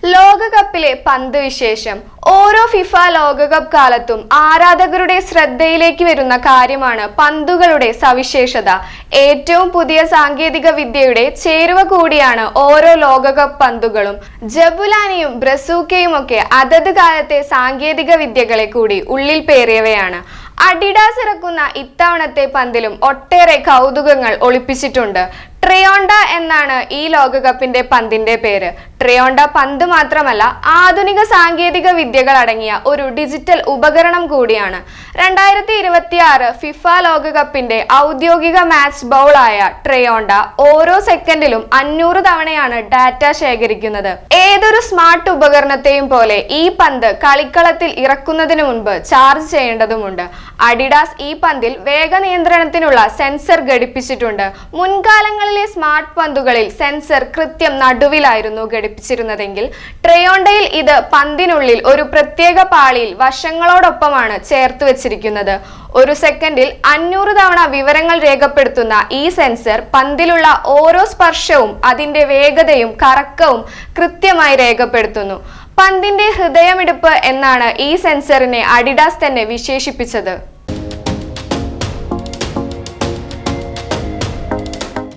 ലോകകപ്പിലെ പന്ത് വിശേഷം. ഓരോ ഫിഫ ലോകകപ്പ് കാലത്തും ആരാധകരുടെ ശ്രദ്ധയിലേക്ക് വരുന്ന കാര്യമാണ് പന്തുകളുടെ സവിശേഷത. ഏറ്റവും പുതിയ സാങ്കേതിക വിദ്യയുടെ ചേരുവ കൂടിയാണ് ഓരോ ലോകകപ്പ് പന്തുകളും. ജബുലാനിയും ബ്രസൂക്കയും ഒക്കെ അതത് കാലത്തെ സാങ്കേതിക വിദ്യകളെ കൂടി ഉള്ളിൽ പേറിയവയാണ്. അഡിഡാസ് ഇറക്കുന്ന ഇത്തവണത്തെ പന്തിലും ഒട്ടേറെ കൗതുകങ്ങൾ ഒളിപ്പിച്ചിട്ടുണ്ട്. ട്രയോണ്ട എന്നാണ് ഈ ലോകകപ്പിന്റെ പന്തിന്റെ പേര്. ട്രയോണ്ട പന്ത് മാത്രമല്ല, ആധുനിക സാങ്കേതിക വിദ്യകൾ അടങ്ങിയ ഒരു ഡിജിറ്റൽ ഉപകരണം കൂടിയാണ്. 2026 ഫിഫ ലോകകപ്പിന്റെ ഔദ്യോഗിക മാച്ച് ബൗളായ ട്രയോണ്ട ഓരോ സെക്കൻഡിലും 500 തവണയാണ് ഡാറ്റ ശേഖരിക്കുന്നത്. ഏതൊരു സ്മാർട്ട് ഉപകരണത്തെയും പോലെ ഈ പന്ത് കളിക്കളത്തിൽ ഇറക്കുന്നതിന് മുൻപ് ചാർജ് ചെയ്യേണ്ടതുണ്ട്. അഡിഡാസ് ഈ പന്തിൽ വേഗ നിയന്ത്രണത്തിനുള്ള സെൻസർ ഘടിപ്പിച്ചിട്ടുണ്ട്. മുൻകാലങ്ങളിലെ സ്മാർട്ട് പന്തുകളിൽ സെൻസർ കൃത്യം നടുവിലായിരുന്നു ഘടിപ്പിച്ചിരുന്നതെങ്കിൽ ട്രയോണ്ടയിൽ ഇത് പന്തിനുള്ളിൽ ഒരു പ്രത്യേക പാളിയിൽ വശങ്ങളോടൊപ്പമാണ് ചേർത്ത് വെച്ചിരിക്കുന്നത്. ഒരു സെക്കൻഡിൽ 500 തവണ വിവരങ്ങൾ രേഖപ്പെടുത്തുന്ന ഈ സെൻസർ പന്തിലുള്ള ഓരോ സ്പർശവും അതിന്റെ വേഗതയും കറക്കവും കൃത്യമായി രേഖപ്പെടുത്തുന്നു. പന്തിന്റെ ഹൃദയമിടിപ്പ് എന്നാണ് ഈ സെൻസറിനെ അഡിഡാസ് തന്നെ വിശേഷിപ്പിച്ചത്.